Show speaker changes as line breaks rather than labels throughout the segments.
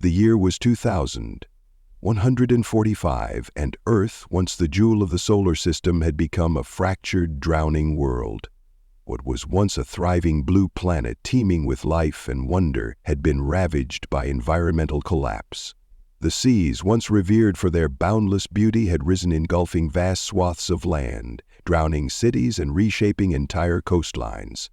The year was 2145, and Earth, once the jewel of the solar system, had become a fractured, drowning world. What was once a thriving blue planet teeming with life and wonder had been ravaged by environmental collapse. The seas, once revered for their boundless beauty, had risen, engulfing vast swaths of land, drowning cities and reshaping entire coastlines.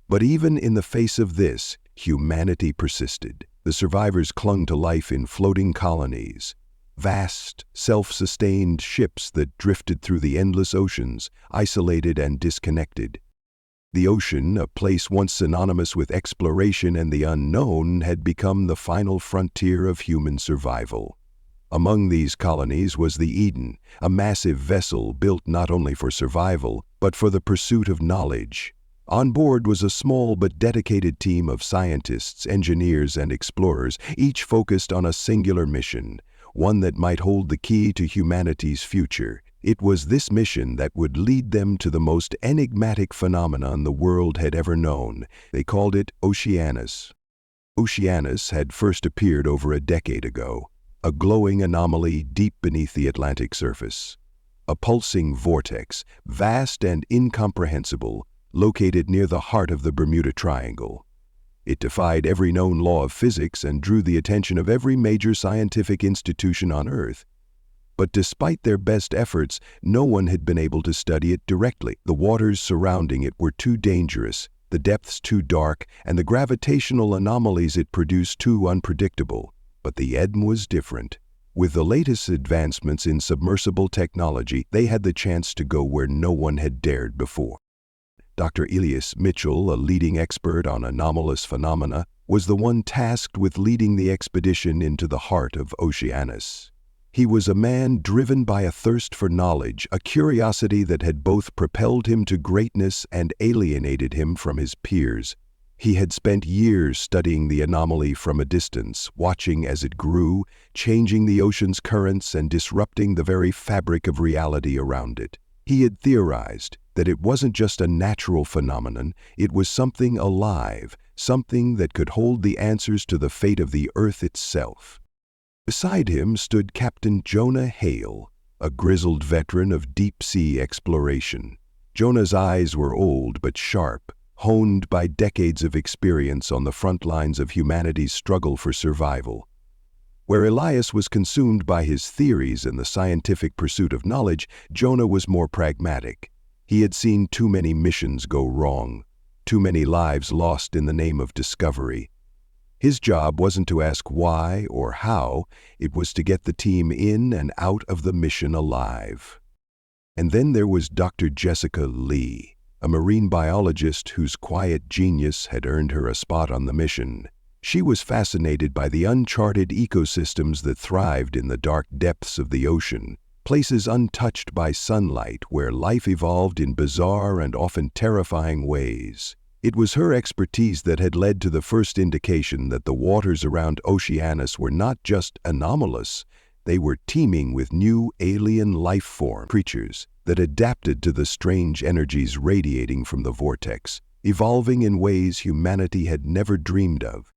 But even in the face of this, humanity persisted. The survivors clung to life in floating colonies, vast, self-sustained ships that drifted through the endless oceans, isolated and disconnected. The ocean, a place once synonymous with exploration and the unknown, had become the final frontier of human survival. Among these colonies was the Eden, a massive vessel built not only for survival, but for the pursuit of knowledge. On board was a small but dedicated team of scientists, engineers, and explorers, each focused on a singular mission, one that might hold the key to humanity's future. It was this mission that would lead them to the most enigmatic phenomenon the world had ever known. They called it Oceanus. Oceanus had first appeared over a decade ago, a glowing anomaly deep beneath the Atlantic surface. A pulsing vortex, vast and incomprehensible, located near the heart of the Bermuda Triangle. It defied every known law of physics and drew the attention of every major scientific institution on Earth. But despite their best efforts, no one had been able to study it directly. The waters surrounding it were too dangerous, the depths too dark, and the gravitational anomalies it produced too unpredictable. But the Eden was different. With the latest advancements in submersible technology, they had the chance to go where no one had dared before. Dr. Elias Mitchell, a leading expert on anomalous phenomena, was the one tasked with leading the expedition into the heart of Oceanus. He was a man driven by a thirst for knowledge, a curiosity that had both propelled him to greatness and alienated him from his peers. He had spent years studying the anomaly from a distance, watching as it grew, changing the ocean's currents and disrupting the very fabric of reality around it. He had theorized that it wasn't just a natural phenomenon, it was something alive, something that could hold the answers to the fate of the Earth itself. Beside him stood Captain Jonah Hale, a grizzled veteran of deep-sea exploration. Jonah's eyes were old but sharp, honed by decades of experience on the front lines of humanity's struggle for survival. Where Elias was consumed by his theories and the scientific pursuit of knowledge, Jonah was more pragmatic. He had seen too many missions go wrong, too many lives lost in the name of discovery. His job wasn't to ask why or how, it was to get the team in and out of the mission alive. And then there was Dr. Jessica Lee, a marine biologist whose quiet genius had earned her a spot on the mission. She was fascinated by the uncharted ecosystems that thrived in the dark depths of the ocean, places untouched by sunlight where life evolved in bizarre and often terrifying ways. It was her expertise that had led to the first indication that the waters around Oceanus were not just anomalous, they were teeming with new alien life-form creatures that adapted to the strange energies radiating from the vortex, evolving in ways humanity had never dreamed of.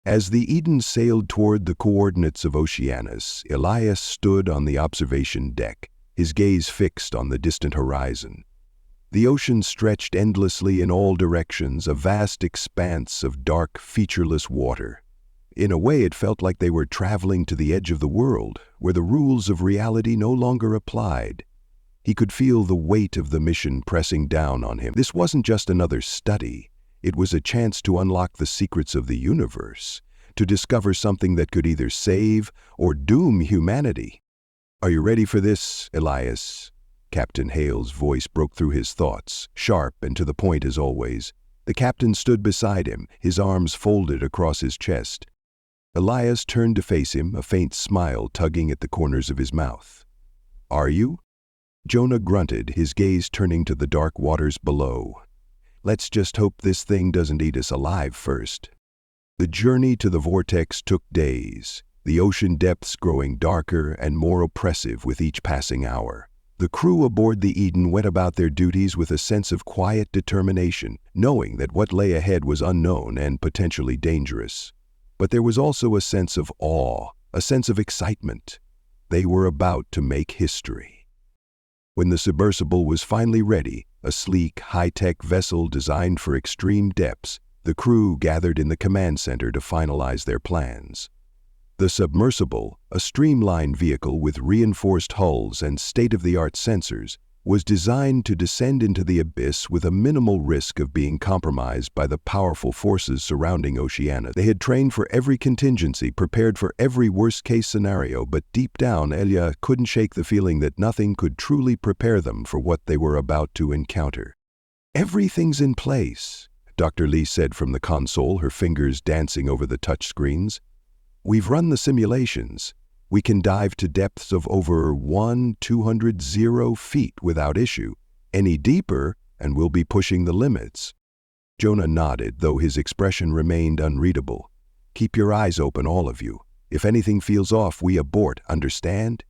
As the Eden sailed toward the coordinates of Oceanus, Elias stood on the observation deck, his gaze fixed on the distant horizon. The ocean stretched endlessly in all directions, a vast expanse of dark, featureless water. In a way, it felt like they were traveling to the edge of the world, where the rules of reality no longer applied. He could feel the weight of the mission pressing down on him. This wasn't just another study. It was a chance to unlock the secrets of the universe, to discover something that could either save or doom humanity. "Are you ready for this, Elias?" Captain Hale's voice broke through his thoughts, sharp and to the point as always. The captain stood beside him, his arms folded across his chest. Elias turned to face him, a faint smile tugging at the corners of his mouth. "Are you?" Jonah grunted, his gaze turning to the dark waters below. "Let's just hope this thing doesn't eat us alive first." The journey to the vortex took days, the ocean depths growing darker and more oppressive with each passing hour. The crew aboard the Eden went about their duties with a sense of quiet determination, knowing that what lay ahead was unknown and potentially dangerous. but there was also a sense of awe, a sense of excitement. They were about to make history. When the submersible was finally ready, a sleek, high-tech vessel designed for extreme depths, the crew gathered in the command center to finalize their plans. The submersible, a streamlined vehicle with reinforced hulls and state-of-the-art sensors, was designed to descend into the abyss with a minimal risk of being compromised by the powerful forces surrounding Oceanus. They had trained for every contingency, prepared for every worst-case scenario, but deep down, Elia couldn't shake the feeling that nothing could truly prepare them for what they were about to encounter. "Everything's in place," Dr. Lee said from the console, her fingers dancing over the touchscreens. "We've run the simulations. We can dive to depths of over 200 feet without issue. Any deeper, and we'll be pushing the limits." Jonah nodded, though his expression remained unreadable. "Keep your eyes open, all of you. If anything feels off, we abort, understand?"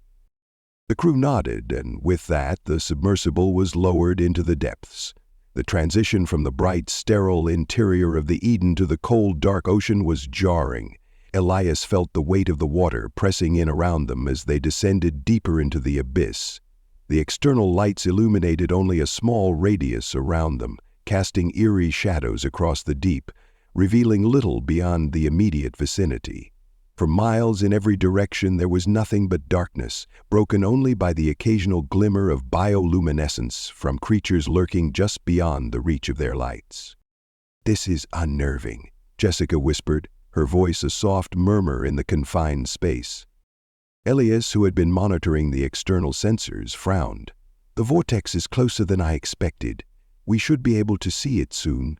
The crew nodded, and with that, the submersible was lowered into the depths. The transition from the bright, sterile interior of the Eden to the cold, dark ocean was jarring. Elias felt the weight of the water pressing in around them as they descended deeper into the abyss. The external lights illuminated only a small radius around them, casting eerie shadows across the deep, revealing little beyond the immediate vicinity. For miles in every direction there was nothing but darkness, broken only by the occasional glimmer of bioluminescence from creatures lurking just beyond the reach of their lights. "This is unnerving," Jessica whispered, her voice a soft murmur in the confined space. Elias, who had been monitoring the external sensors, frowned. "The vortex is closer than I expected. We should be able to see it soon."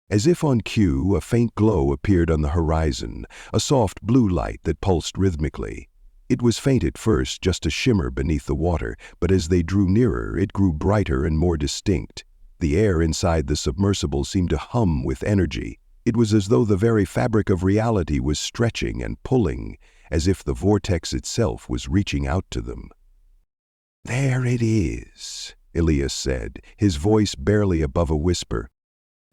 As if on cue, a faint glow appeared on the horizon, a soft blue light that pulsed rhythmically. It was faint at first, just a shimmer beneath the water, but as they drew nearer, it grew brighter and more distinct. The air inside the submersible seemed to hum with energy. It was as though the very fabric of reality was stretching and pulling, as if the vortex itself was reaching out to them. "There it is," Elias said, his voice barely above a whisper.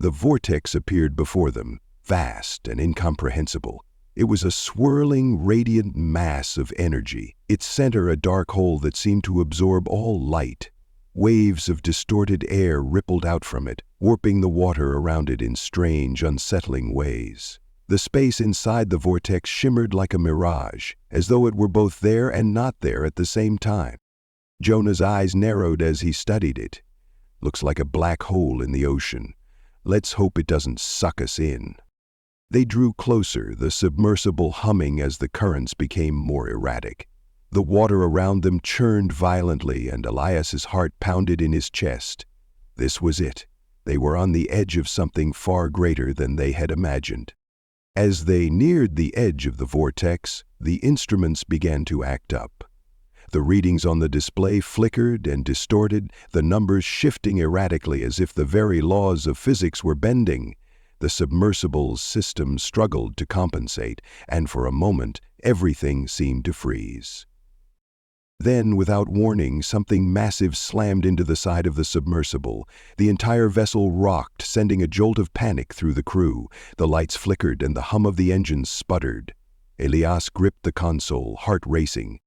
The vortex appeared before them, vast and incomprehensible. It was a swirling, radiant mass of energy, its center a dark hole that seemed to absorb all light. Waves of distorted air rippled out from it, warping the water around it in strange, unsettling ways. The space inside the vortex shimmered like a mirage, as though it were both there and not there at the same time. Jonah's eyes narrowed as he studied it. "Looks like a black hole in the ocean. Let's hope it doesn't suck us in." They drew closer, the submersible humming as the currents became more erratic. The water around them churned violently, and Elias's heart pounded in his chest. This was it. They were on the edge of something far greater than they had imagined. As they neared the edge of the vortex, the instruments began to act up. The readings on the display flickered and distorted, the numbers shifting erratically as if the very laws of physics were bending. The submersible's system struggled to compensate, and for a moment, everything seemed to freeze. Then, without warning, something massive slammed into the side of the submersible. The entire vessel rocked, sending a jolt of panic through the crew. The lights flickered and the hum of the engines sputtered. Elias gripped the console, heart racing.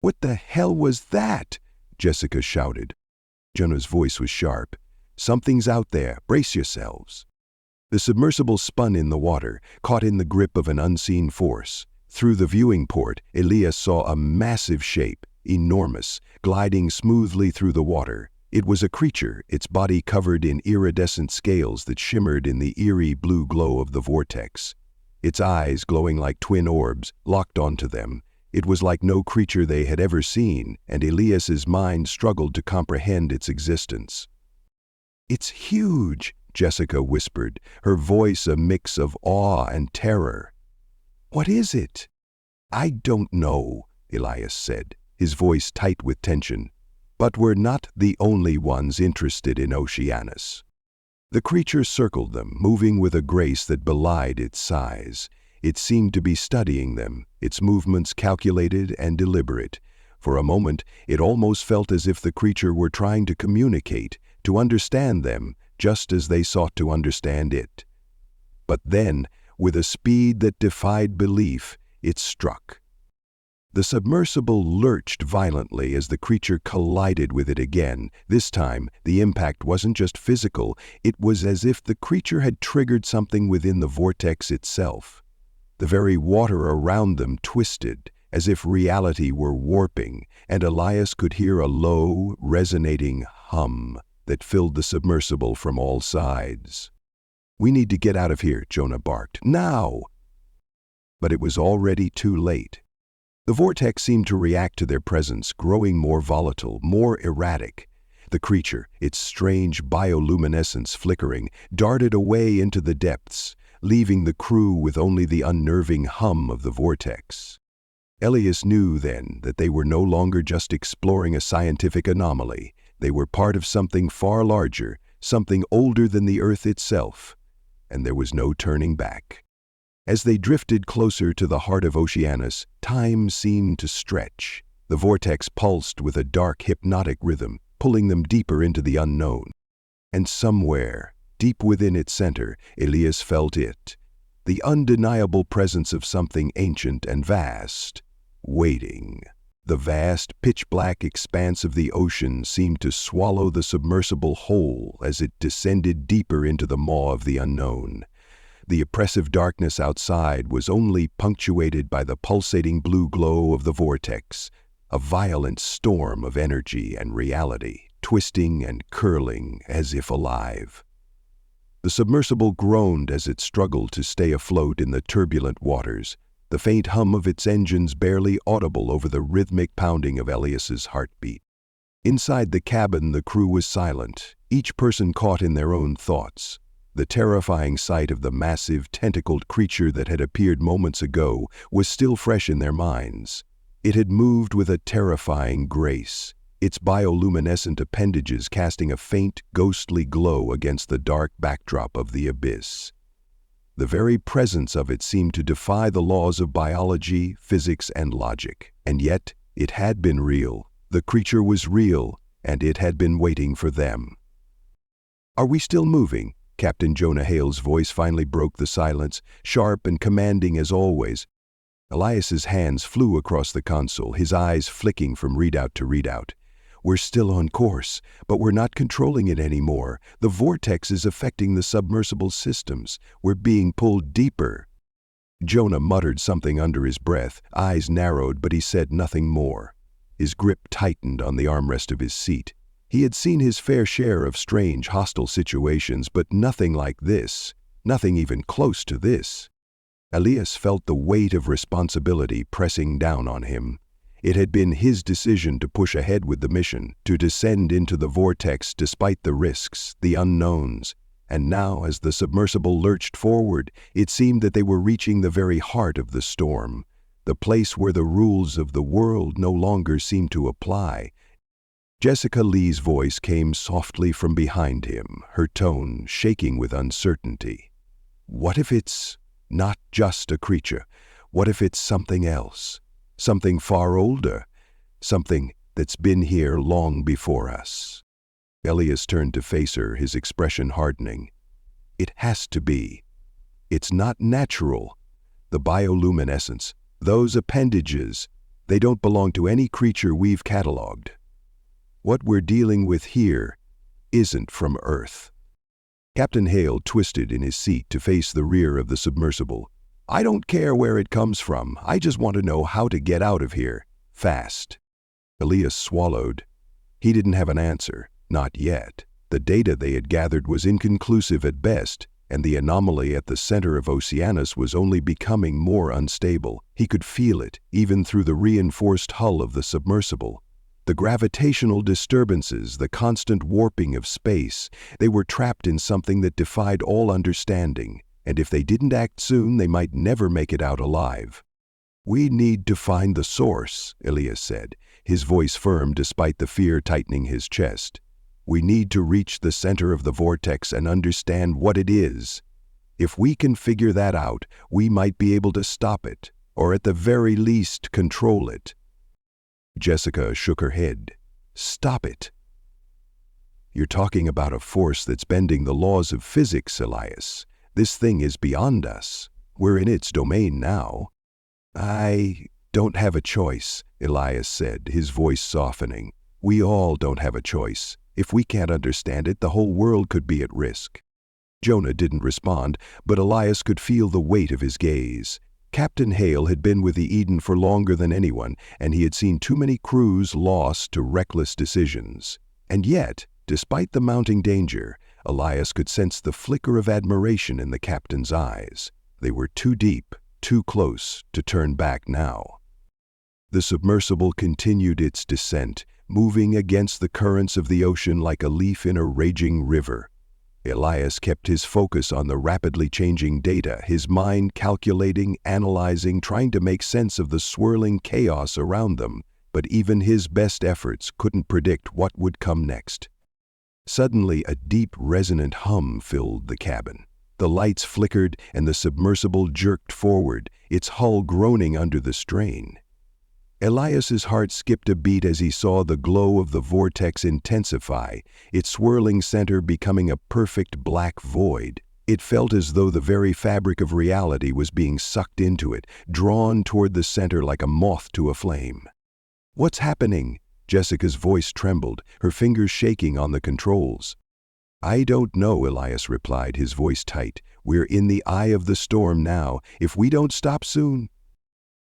"What the hell was that?" Jessica shouted. Jonah's voice was sharp. "Something's out there. Brace yourselves." The submersible spun in the water, caught in the grip of an unseen force. Through the viewing port, Elias saw a massive shape, enormous, gliding smoothly through the water. It was a creature, its body covered in iridescent scales that shimmered in the eerie blue glow of the vortex. Its eyes, glowing like twin orbs, locked onto them. It was like no creature they had ever seen, and Elias's mind struggled to comprehend its existence. "It's huge," Jessica whispered, her voice a mix of awe and terror. "What is it?" "I don't know," Elias said, his voice tight with tension. "But we're not the only ones interested in Oceanus." The creature circled them, moving with a grace that belied its size. It seemed to be studying them, its movements calculated and deliberate. For a moment, it almost felt as if the creature were trying to communicate, to understand them, just as they sought to understand it. But then, With a speed that defied belief, it struck. The submersible lurched violently as the creature collided with it again. This time, the impact wasn't just physical, it was as if the creature had triggered something within the vortex itself. The very water around them twisted, as if reality were warping, and Elias could hear a low, resonating hum that filled the submersible from all sides. "We need to get out of here," Jonah barked. "Now!" But it was already too late. The vortex seemed to react to their presence, growing more volatile, more erratic. The creature, its strange bioluminescence flickering, darted away into the depths, leaving the crew with only the unnerving hum of the vortex. Elias knew then that they were no longer just exploring a scientific anomaly. They were part of something far larger, something older than the Earth itself, and there was no turning back. As they drifted closer to the heart of Oceanus, time seemed to stretch. The vortex pulsed with a dark, hypnotic rhythm, pulling them deeper into the unknown. And somewhere, deep within its center, Elias felt it, the undeniable presence of something ancient and vast, waiting. The vast, pitch-black expanse of the ocean seemed to swallow the submersible whole as it descended deeper into the maw of the unknown. The oppressive darkness outside was only punctuated by the pulsating blue glow of the vortex, a violent storm of energy and reality, twisting and curling as if alive. The submersible groaned as it struggled to stay afloat in the turbulent waters, the faint hum of its engines barely audible over the rhythmic pounding of Elias's heartbeat. Inside the cabin, the crew was silent, each person caught in their own thoughts. The terrifying sight of the massive, tentacled creature that had appeared moments ago was still fresh in their minds. It had moved with a terrifying grace, its bioluminescent appendages casting a faint, ghostly glow against the dark backdrop of the abyss. The very presence of it seemed to defy the laws of biology, physics, and logic. And yet, it had been real. The creature was real, and it had been waiting for them. "Are we still moving?" Captain Jonah Hale's voice finally broke the silence, sharp and commanding as always. Elias's hands flew across the console, his eyes flicking from readout to readout. "We're still on course, but we're not controlling it anymore. The vortex is affecting the submersible systems. We're being pulled deeper." Jonah muttered something under his breath, eyes narrowed, but he said nothing more. His grip tightened on the armrest of his seat. He had seen his fair share of strange, hostile situations, but nothing like this, nothing even close to this. Elias felt the weight of responsibility pressing down on him. It had been his decision to push ahead with the mission, to descend into the vortex despite the risks, the unknowns. And now, as the submersible lurched forward, it seemed that they were reaching the very heart of the storm, the place where the rules of the world no longer seemed to apply. Jessica Lee's voice came softly from behind him, her tone shaking with uncertainty. "What if it's not just a creature? What if it's something else? Something far older? Something that's been here long before us?" Elias turned to face her, his expression hardening. "It has to be. It's not natural. The bioluminescence, those appendages, they don't belong to any creature we've cataloged. What we're dealing with here isn't from Earth." Captain Hale twisted in his seat to face the rear of the submersible. "I don't care where it comes from. I just want to know how to get out of here. Fast." Elias swallowed. He didn't have an answer. Not yet. The data they had gathered was inconclusive at best, and the anomaly at the center of Oceanus was only becoming more unstable. He could feel it, even through the reinforced hull of the submersible. The gravitational disturbances, the constant warping of space, they were trapped in something that defied all understanding, and if they didn't act soon, they might never make it out alive. "We need to find the source," Elias said, his voice firm despite the fear tightening his chest. "We need to reach the center of the vortex and understand what it is. If we can figure that out, we might be able to stop it, or at the very least control it." Jessica shook her head. "Stop it. You're talking about a force that's bending the laws of physics, Elias. This thing is beyond us. We're in its domain now. I don't have a choice, Elias said, his voice softening. We all don't have a choice. If we can't understand it, the whole world could be at risk. Jonah didn't respond, but Elias could feel the weight of his gaze. Captain Hale had been with the Eden for longer than anyone, and he had seen too many crews lost to reckless decisions. And yet, despite the mounting danger, Elias could sense the flicker of admiration in the captain's eyes. They were too deep, too close to turn back now. The submersible continued its descent, moving against the currents of the ocean like a leaf in a raging river. Elias kept his focus on the rapidly changing data, his mind calculating, analyzing, trying to make sense of the swirling chaos around them, but even his best efforts couldn't predict what would come next. Suddenly, a deep, resonant hum filled the cabin. The lights flickered and the submersible jerked forward, its hull groaning under the strain. Elias's heart skipped a beat as he saw the glow of the vortex intensify, its swirling center becoming a perfect black void. It felt as though the very fabric of reality was being sucked into it, drawn toward the center like a moth to a flame. "What's happening?" Jessica's voice trembled, her fingers shaking on the controls. "I don't know," Elias replied, his voice tight. "We're in the eye of the storm now. If we don't stop soon—"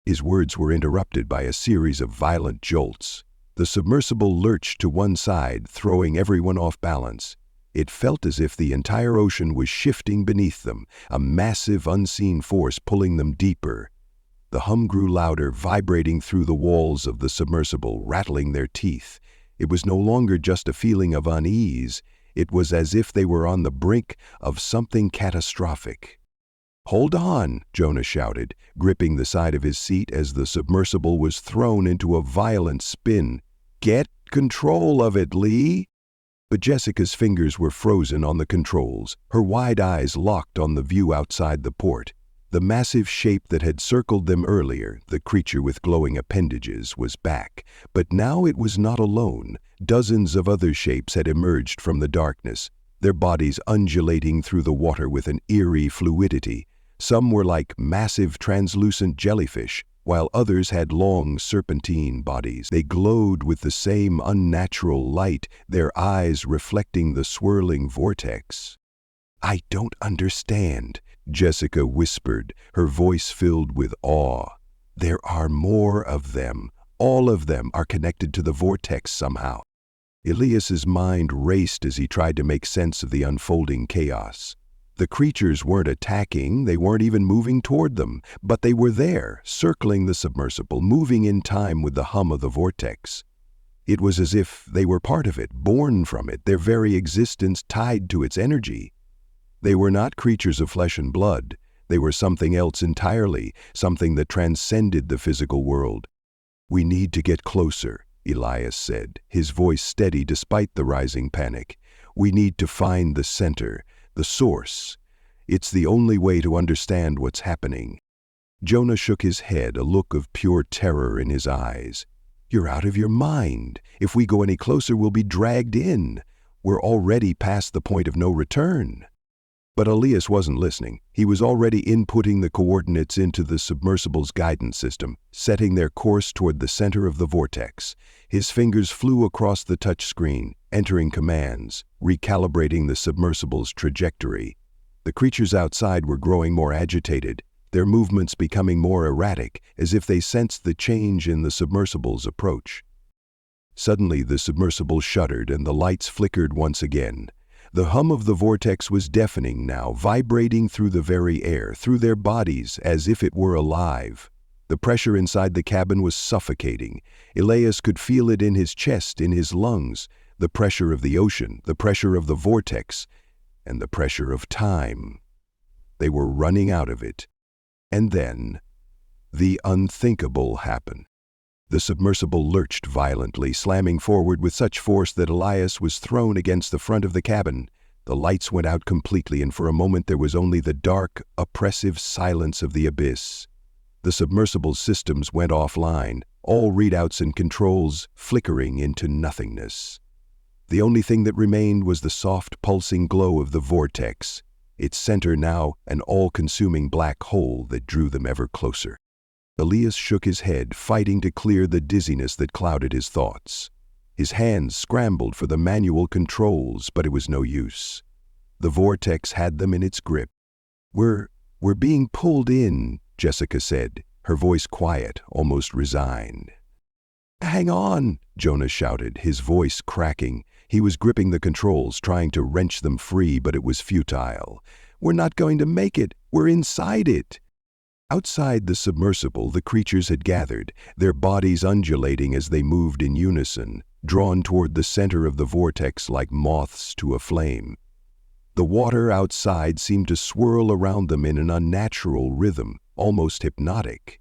His words were interrupted by a series of violent jolts. The submersible lurched to one side, throwing everyone off balance. It felt as if the entire ocean was shifting beneath them, a massive unseen force pulling them deeper. The hum grew louder, vibrating through the walls of the submersible, rattling their teeth. It was no longer just a feeling of unease. It was as if they were on the brink of something catastrophic. "Hold on," Jonah shouted, gripping the side of his seat as the submersible was thrown into a violent spin. "Get control of it, Lee!" But Jessica's fingers were frozen on the controls, her wide eyes locked on the view outside the port. The massive shape that had circled them earlier, the creature with glowing appendages, was back. But now it was not alone. Dozens of other shapes had emerged from the darkness, their bodies undulating through the water with an eerie fluidity. Some were like massive translucent jellyfish, while others had long serpentine bodies. They glowed with the same unnatural light, their eyes reflecting the swirling vortex. "I don't understand," Jessica whispered, her voice filled with awe. "There are more of them. All of them are connected to the vortex somehow." Elias's mind raced as he tried to make sense of the unfolding chaos. The creatures weren't attacking, they weren't even moving toward them, but they were there, circling the submersible, moving in time with the hum of the vortex. It was as if they were part of it, born from it, their very existence tied to its energy. They were not creatures of flesh and blood. They were something else entirely, something that transcended the physical world. "We need to get closer," Elias said, his voice steady despite the rising panic. "We need to find the center, the source. It's the only way to understand what's happening." Jonah shook his head, a look of pure terror in his eyes. "You're out of your mind. If we go any closer, we'll be dragged in. We're already past the point of no return." But Elias wasn't listening. He was already inputting the coordinates into the submersible's guidance system, setting their course toward the center of the vortex. His fingers flew across the touch screen, entering commands, recalibrating the submersible's trajectory. The creatures outside were growing more agitated, their movements becoming more erratic, as if they sensed the change in the submersible's approach. Suddenly, the submersible shuddered and the lights flickered once again. The hum of the vortex was deafening now, vibrating through the very air, through their bodies, as if it were alive. The pressure inside the cabin was suffocating. Elias could feel it in his chest, in his lungs, the pressure of the ocean, the pressure of the vortex, and the pressure of time. They were running out of it. And then, the unthinkable happened. The submersible lurched violently, slamming forward with such force that Elias was thrown against the front of the cabin. The lights went out completely, and for a moment there was only the dark, oppressive silence of the abyss. The submersible's systems went offline, all readouts and controls flickering into nothingness. The only thing that remained was the soft, pulsing glow of the vortex. its center now an all-consuming black hole that drew them ever closer. Elias shook his head, fighting to clear the dizziness that clouded his thoughts. His hands scrambled for the manual controls, but it was no use. The vortex had them in its grip. We're being pulled in," Jessica said, her voice quiet, almost resigned. "Hang on," Jonah shouted, his voice cracking. He was gripping the controls, trying to wrench them free, but it was futile. "We're not going to make it. We're inside it." Outside the submersible, the creatures had gathered, their bodies undulating as they moved in unison, drawn toward the center of the vortex like moths to a flame. The water outside seemed to swirl around them in an unnatural rhythm, almost hypnotic.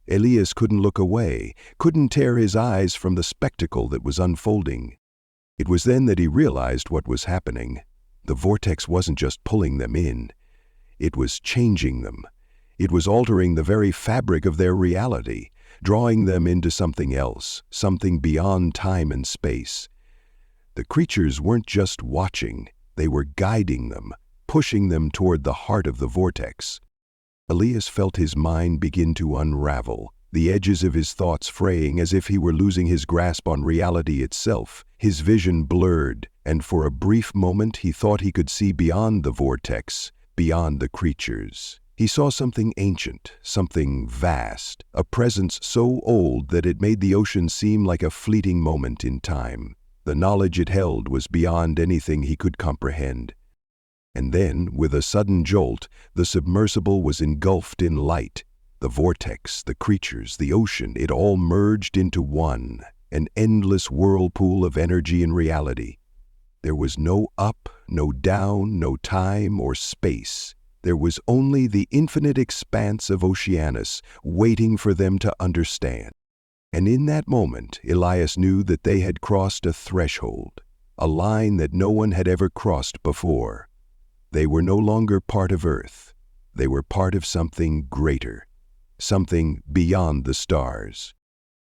Elias couldn't look away, couldn't tear his eyes from the spectacle that was unfolding. It was then that he realized what was happening. The vortex wasn't just pulling them in. It was changing them. It was altering the very fabric of their reality, drawing them into something else, something beyond time and space. The creatures weren't just watching, they were guiding them, pushing them toward the heart of the vortex. Elias felt his mind begin to unravel, the edges of his thoughts fraying as if he were losing his grasp on reality itself. His vision blurred, and for a brief moment he thought he could see beyond the vortex, beyond the creatures. He saw something ancient, something vast, a presence so old that it made the ocean seem like a fleeting moment in time. The knowledge it held was beyond anything he could comprehend. And then, with a sudden jolt, the submersible was engulfed in light. The vortex, the creatures, the ocean, it all merged into one, an endless whirlpool of energy and reality. There was no up, no down, no time or space. There was only the infinite expanse of Oceanus, waiting for them to understand. And in that moment, Elias knew that they had crossed a threshold, a line that no one had ever crossed before. They were no longer part of Earth. They were part of something greater, something beyond the stars.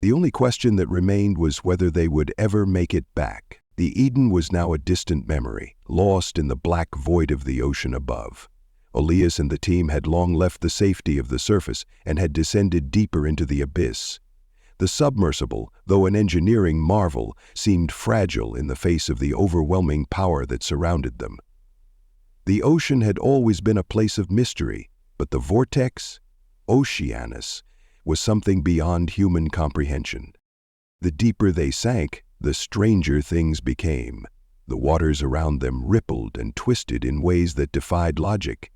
The only question that remained was whether they would ever make it back. The Eden was now a distant memory, lost in the black void of the ocean above. Elias and the team had long left the safety of the surface and had descended deeper into the abyss. The submersible, though an engineering marvel, seemed fragile in the face of the overwhelming power that surrounded them. The ocean had always been a place of mystery, but the vortex, Oceanus, was something beyond human comprehension. The deeper they sank, the stranger things became. The waters around them rippled and twisted in ways that defied logic.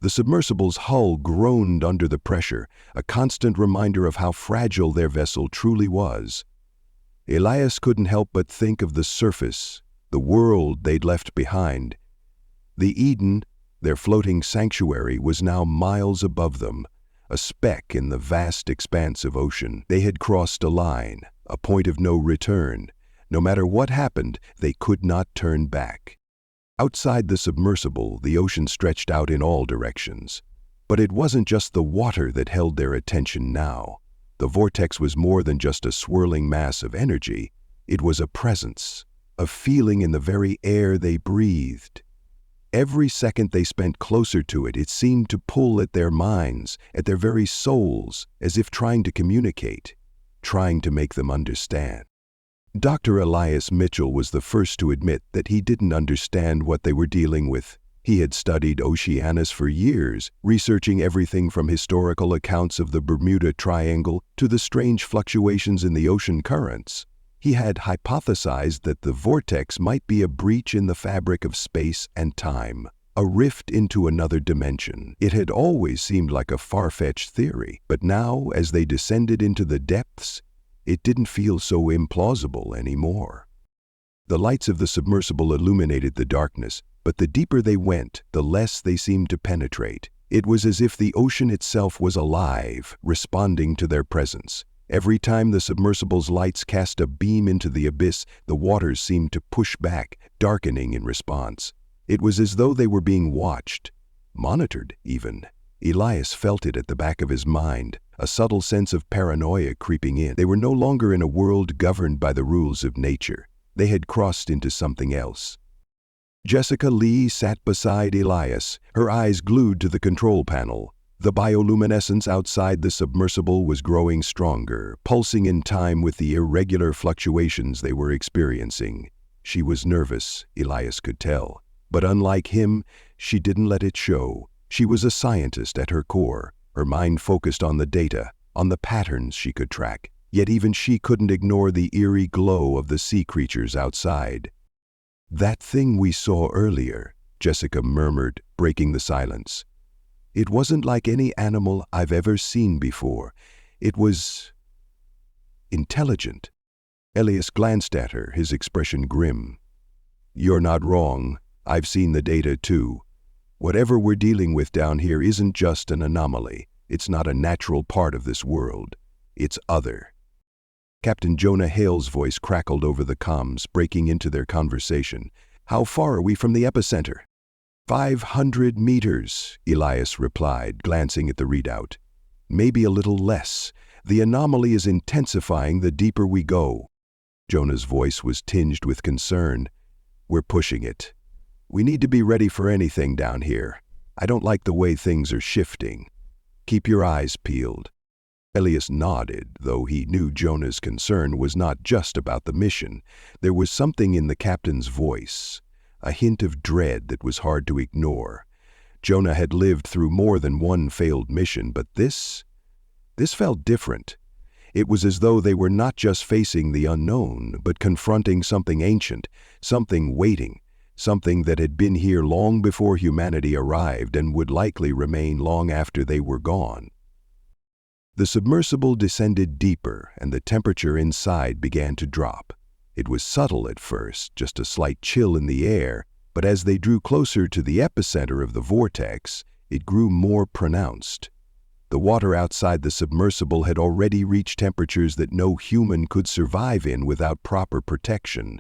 The submersible's hull groaned under the pressure, a constant reminder of how fragile their vessel truly was. Elias couldn't help but think of the surface, the world they'd left behind. The Eden, their floating sanctuary, was now miles above them, a speck in the vast expanse of ocean. They had crossed a line, a point of no return. No matter what happened, they could not turn back. Outside the submersible, the ocean stretched out in all directions. But it wasn't just the water that held their attention now. The vortex was more than just a swirling mass of energy. It was a presence, a feeling in the very air they breathed. Every second they spent closer to it, it seemed to pull at their minds, at their very souls, as if trying to communicate, trying to make them understand. Dr. Elias Mitchell was the first to admit that he didn't understand what they were dealing with. He had studied Oceanus for years, researching everything from historical accounts of the Bermuda Triangle to the strange fluctuations in the ocean currents. He had hypothesized that the vortex might be a breach in the fabric of space and time, a rift into another dimension. It had always seemed like a far-fetched theory, but now, as they descended into the depths, it didn't feel so implausible anymore. The lights of the submersible illuminated the darkness, but the deeper they went, the less they seemed to penetrate. It was as if the ocean itself was alive, responding to their presence. Every time the submersible's lights cast a beam into the abyss, the waters seemed to push back, darkening in response. It was as though they were being watched, monitored even. Elias felt it at the back of his mind, a subtle sense of paranoia creeping in. They were no longer in a world governed by the rules of nature. They had crossed into something else. Jessica Lee sat beside Elias, her eyes glued to the control panel. The bioluminescence outside the submersible was growing stronger, pulsing in time with the irregular fluctuations they were experiencing. She was nervous, Elias could tell. But unlike him, she didn't let it show. She was a scientist at her core, her mind focused on the data, on the patterns she could track. Yet even she couldn't ignore the eerie glow of the sea creatures outside. "That thing we saw earlier," Jessica murmured, breaking the silence. "It wasn't like any animal I've ever seen before. It was intelligent." Elias glanced at her, his expression grim. "You're not wrong. I've seen the data too. Whatever we're dealing with down here isn't just an anomaly. It's not a natural part of this world. It's other." Captain Jonah Hale's voice crackled over the comms, breaking into their conversation. "How far are we from the epicenter?" 500 meters, Elias replied, glancing at the readout. "Maybe a little less. The anomaly is intensifying the deeper we go." Jonah's voice was tinged with concern. "We're pushing it. We need to be ready for anything down here. I don't like the way things are shifting. Keep your eyes peeled." Elias nodded, though he knew Jonah's concern was not just about the mission. There was something in the captain's voice, a hint of dread that was hard to ignore. Jonah had lived through more than one failed mission, but this felt different. It was as though they were not just facing the unknown, but confronting something ancient, something waiting, something that had been here long before humanity arrived and would likely remain long after they were gone. The submersible descended deeper, and the temperature inside began to drop. It was subtle at first, just a slight chill in the air, but as they drew closer to the epicenter of the vortex, it grew more pronounced. The water outside the submersible had already reached temperatures that no human could survive in without proper protection.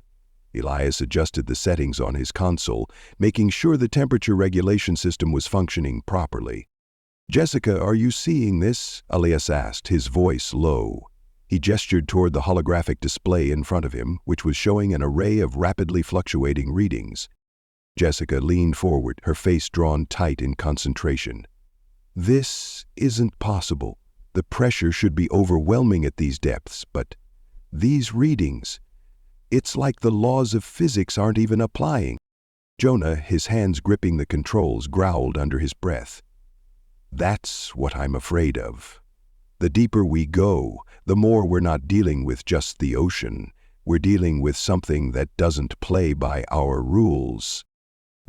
Elias adjusted the settings on his console, making sure the temperature regulation system was functioning properly. "Jessica, are you seeing this?" Elias asked, his voice low. He gestured toward the holographic display in front of him, which was showing an array of rapidly fluctuating readings. Jessica leaned forward, her face drawn tight in concentration. "This isn't possible. The pressure should be overwhelming at these depths, but these readings, it's like the laws of physics aren't even applying." Jonah, his hands gripping the controls, growled under his breath. "That's what I'm afraid of. The deeper we go, the more we're not dealing with just the ocean. We're dealing with something that doesn't play by our rules."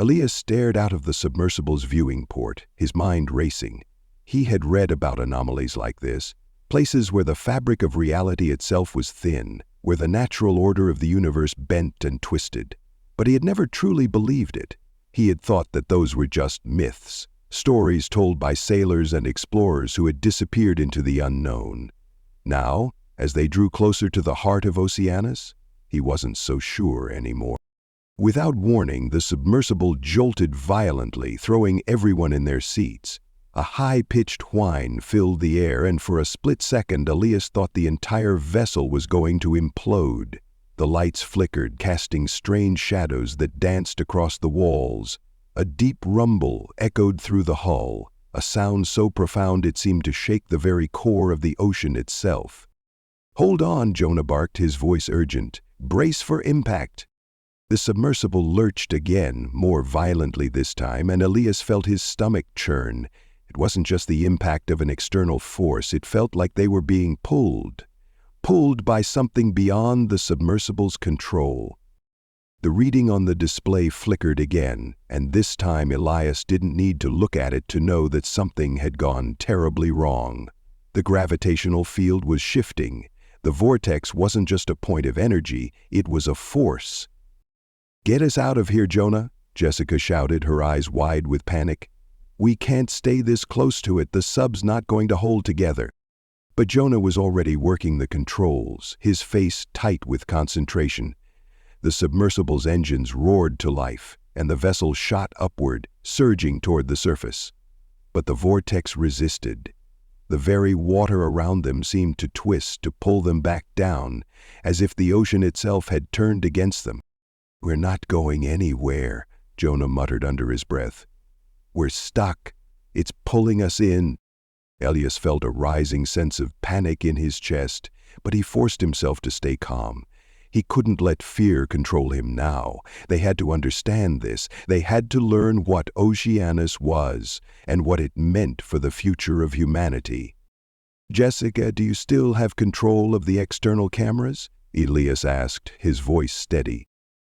Elias stared out of the submersible's viewing port, his mind racing. He had read about anomalies like this, places where the fabric of reality itself was thin, where the natural order of the universe bent and twisted. But he had never truly believed it. He had thought that those were just myths, stories told by sailors and explorers who had disappeared into the unknown. Now, as they drew closer to the heart of Oceanus, he wasn't so sure anymore. Without warning, the submersible jolted violently, throwing everyone in their seats. A high-pitched whine filled the air, and for a split second, Elias thought the entire vessel was going to implode. The lights flickered, casting strange shadows that danced across the walls. A deep rumble echoed through the hull, a sound so profound it seemed to shake the very core of the ocean itself. "Hold on," Jonah barked, his voice urgent. "Brace for impact." The submersible lurched again, more violently this time, and Elias felt his stomach churn. It wasn't just the impact of an external force, it felt like they were being pulled by something beyond the submersible's control. The reading on the display flickered again, and this time Elias didn't need to look at it to know that something had gone terribly wrong. The gravitational field was shifting. The vortex wasn't just a point of energy, it was a force. "Get us out of here, Jonah," Jessica shouted, her eyes wide with panic. "We can't stay this close to it, the sub's not going to hold together." But Jonah was already working the controls, his face tight with concentration. The submersible's engines roared to life, and the vessel shot upward, surging toward the surface. But the vortex resisted. The very water around them seemed to twist, to pull them back down, as if the ocean itself had turned against them. "We're not going anywhere," Jonah muttered under his breath. "We're stuck. It's pulling us in." Elias felt a rising sense of panic in his chest, but he forced himself to stay calm. He couldn't let fear control him now. They had to understand this. They had to learn what Oceanus was and what it meant for the future of humanity. "Jessica, do you still have control of the external cameras?" Elias asked, his voice steady.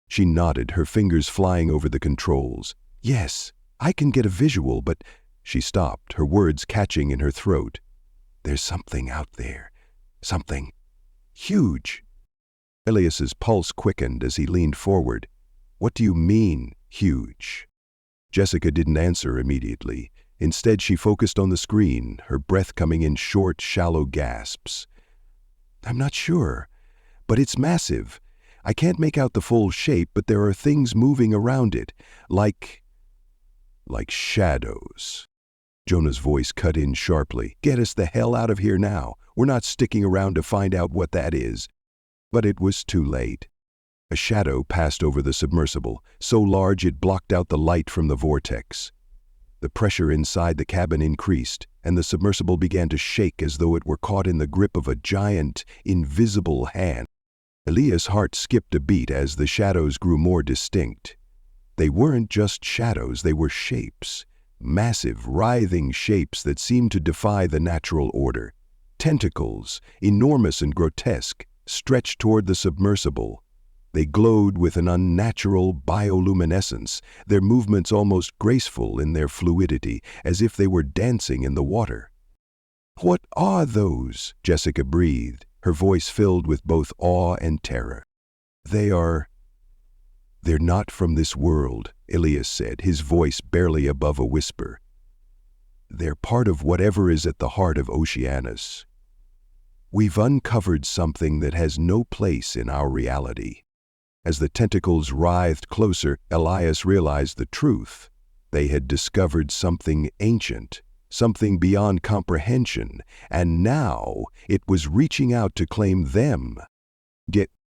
She nodded, her fingers flying over the controls. "Yes, I can get a visual, but—" She stopped, her words catching in her throat. "There's something out there. Something huge." Elias's pulse quickened as he leaned forward. "What do you mean, huge?" Jessica didn't answer immediately. Instead, she focused on the screen, her breath coming in short, shallow gasps. "I'm not sure, but it's massive. I can't make out the full shape, but there are things moving around it, like shadows." Jonah's voice cut in sharply. "Get us the hell out of here now. We're not sticking around to find out what that is." But it was too late. A shadow passed over the submersible, so large it blocked out the light from the vortex. The pressure inside the cabin increased, and the submersible began to shake as though it were caught in the grip of a giant, invisible hand. Elias' heart skipped a beat as the shadows grew more distinct. They weren't just shadows, they were shapes. Massive, writhing shapes that seemed to defy the natural order. Tentacles, enormous and grotesque, stretched toward the submersible. They glowed with an unnatural bioluminescence, their movements almost graceful in their fluidity, as if they were dancing in the water. "What are those?" Jessica breathed, her voice filled with both awe and terror. They're not from this world," Elias said, his voice barely above a whisper. "They're part of whatever is at the heart of Oceanus. We've uncovered something that has no place in our reality." As the tentacles writhed closer, Elias realized the truth. They had discovered something ancient, something beyond comprehension, and now it was reaching out to claim them.